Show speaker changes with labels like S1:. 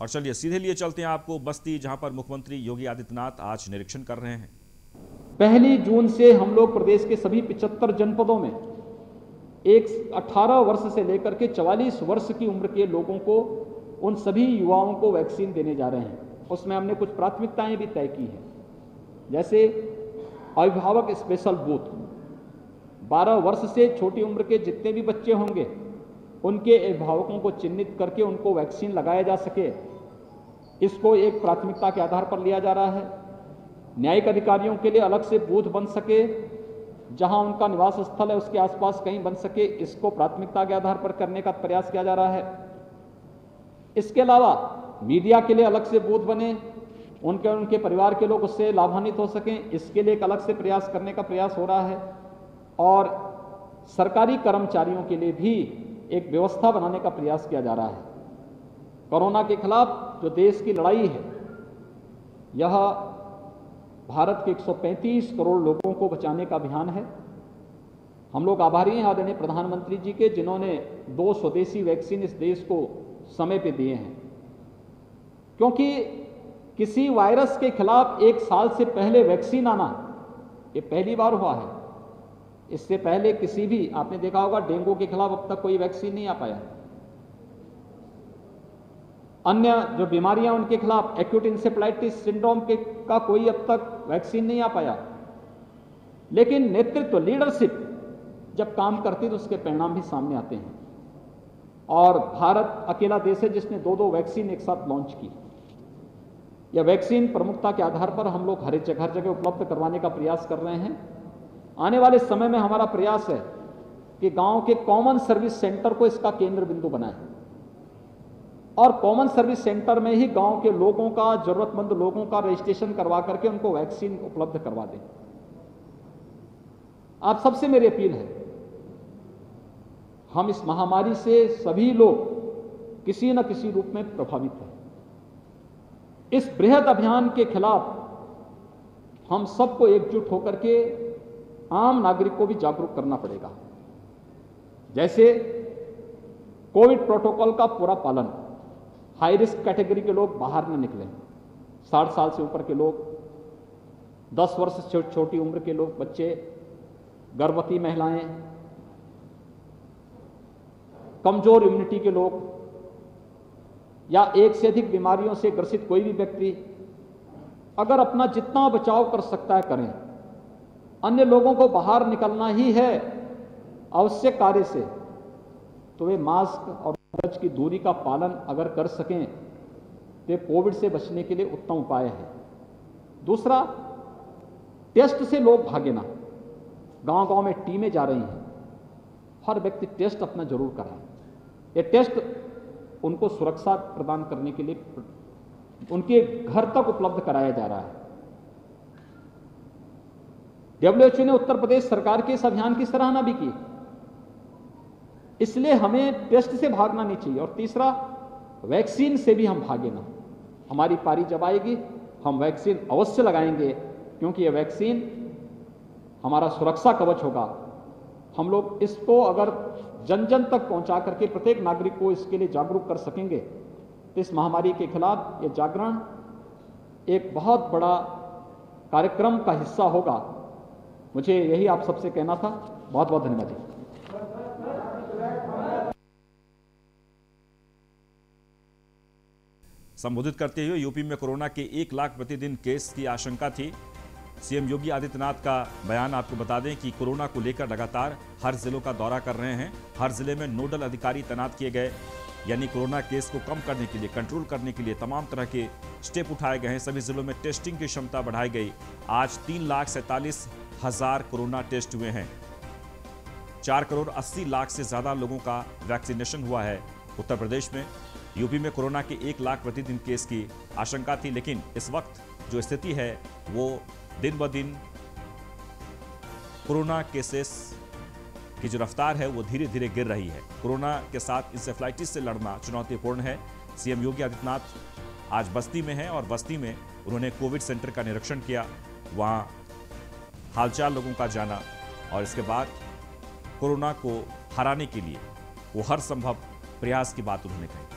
S1: और चलिए सीधे लिए चलते हैं आपको बस्ती, जहां पर मुख्यमंत्री योगी आदित्यनाथ आज निरीक्षण कर रहे हैं।
S2: 1 जून से हम लोग प्रदेश के सभी 75 जनपदों में 18 वर्ष से लेकर के 44 वर्ष की उम्र के लोगों को, उन सभी युवाओं को वैक्सीन देने जा रहे हैं। उसमें हमने कुछ प्राथमिकताएं भी तय की हैं, जैसे अभिभावक स्पेशल बूथ। 12 वर्ष से छोटी उम्र के जितने भी बच्चे होंगे उनके अभिभावकों को चिन्हित करके उनको वैक्सीन लगाया जा सके, इसको एक प्राथमिकता के आधार पर लिया जा रहा है। न्यायिक अधिकारियों के लिए अलग से बूथ बन सके, जहां उनका निवास स्थल है उसके आसपास कहीं बन सके, इसको प्राथमिकता के आधार पर करने का प्रयास किया जा रहा है। इसके अलावा मीडिया के लिए अलग से बूथ बने, उनके परिवार के लोग उससे लाभान्वित हो सकें, इसके लिए एक अलग से प्रयास करने का प्रयास हो रहा है। और सरकारी कर्मचारियों के लिए भी एक व्यवस्था बनाने का प्रयास किया जा रहा है। कोरोना के खिलाफ जो देश की लड़ाई है, यह भारत के 135 करोड़ लोगों को बचाने का अभियान है। हम लोग आभारी हैं आदरणीय प्रधानमंत्री जी के, जिन्होंने 2 स्वदेशी वैक्सीन इस देश को समय पे दिए हैं, क्योंकि किसी वायरस के खिलाफ 1 साल से पहले वैक्सीन आना ये पहली बार हुआ है। इससे पहले किसी भी, आपने देखा होगा डेंगू के खिलाफ अब तक कोई वैक्सीन नहीं आ पाया। अन्य जो बीमारियां उनके खिलाफ, एक्यूट इंसेफ्लाइटिस सिंड्रोम का कोई अब तक वैक्सीन नहीं आ पाया। लेकिन नेतृत्व, लीडरशिप जब काम करती है तो उसके परिणाम भी सामने आते हैं। और भारत अकेला देश है जिसने 2-2 वैक्सीन एक साथ लॉन्च की। यह वैक्सीन प्रमुखता के आधार पर हम लोग हर जगह उपलब्ध करवाने का प्रयास कर रहे हैं। आने वाले समय में हमारा प्रयास है कि गांव के कॉमन सर्विस सेंटर को इसका केंद्र बिंदु बनाएं और कॉमन सर्विस सेंटर में ही गांव के लोगों का, जरूरतमंद लोगों का रजिस्ट्रेशन करवा करके उनको वैक्सीन उपलब्ध करवा दें। आप सबसे मेरी अपील है, हम इस महामारी से सभी लोग किसी न किसी रूप में प्रभावित हैं। इस बृहद अभियान के खिलाफ हम सबको एकजुट होकर के आम नागरिक को भी जागरूक करना पड़ेगा। जैसे कोविड प्रोटोकॉल का पूरा पालन, हाई रिस्क कैटेगरी के लोग बाहर न निकलें, 60 साल से ऊपर के लोग, 10 वर्ष से छोटी उम्र के लोग, बच्चे, गर्भवती महिलाएं, कमजोर इम्यूनिटी के लोग, या एक से अधिक बीमारियों से ग्रसित कोई भी व्यक्ति, अगर अपना जितना बचाव कर सकता है करें। अन्य लोगों को बाहर निकलना ही है आवश्यक कार्य से, तो वे मास्क और गज की दूरी का पालन अगर कर सकें तो कोविड से बचने के लिए उत्तम उपाय है। दूसरा, टेस्ट से लोग भागे ना। गांव-गांव में टीमें जा रही हैं, हर व्यक्ति टेस्ट अपना जरूर कराए। ये टेस्ट उनको सुरक्षा प्रदान करने के लिए उनके घर तक उपलब्ध कराया जा रहा है। WHO ने उत्तर प्रदेश सरकार के इस अभियान की सराहना भी की, इसलिए हमें टेस्ट से भागना नहीं चाहिए। और तीसरा, वैक्सीन से भी हम भागे ना। हमारी पारी जब आएगी हम वैक्सीन अवश्य लगाएंगे, क्योंकि यह वैक्सीन हमारा सुरक्षा कवच होगा। हम लोग इसको अगर जन जन तक पहुंचा करके प्रत्येक नागरिक को इसके लिए जागरूक कर सकेंगे तो इस महामारी के खिलाफ ये जागरण एक बहुत बड़ा कार्यक्रम का हिस्सा होगा। मुझे यही आप सबसे कहना था। बहुत बहुत धन्यवाद जी।
S1: संबोधित करते हुए यूपी में कोरोना के 1 लाख प्रतिदिन केस की आशंका थी। सीएम योगी आदित्यनाथ का बयान आपको बता दें कि कोरोना को लेकर लगातार हर जिलों का दौरा कर रहे हैं। हर जिले में नोडल अधिकारी तैनात किए गए, यानी कोरोना केस को कम करने के लिए, कंट्रोल करने के लिए तमाम तरह के स्टेप उठाए गए हैं। सभी जिलों में टेस्टिंग की क्षमता बढ़ाई गई। आज 3,47,000 कोरोना टेस्ट हुए हैं। 4 करोड़ 80 लाख से ज्यादा लोगों का वैक्सीनेशन हुआ है उत्तर प्रदेश में। यूपी में कोरोना के 1 लाख प्रतिदिन केस की आशंका थी, लेकिन इस वक्त जो स्थिति है वो दिन ब दिन कोरोना केसेस की जो रफ्तार है वो धीरे धीरे गिर रही है। कोरोना के साथ इंसेफ्लाइटिस से लड़ना चुनौतीपूर्ण है। सीएम योगी आदित्यनाथ आज बस्ती में हैं और बस्ती में उन्होंने कोविड सेंटर का निरीक्षण किया, वहां हालचाल लोगों का जाना और इसके बाद कोरोना को हराने के लिए वो हर संभव प्रयास की बात उन्होंने कही।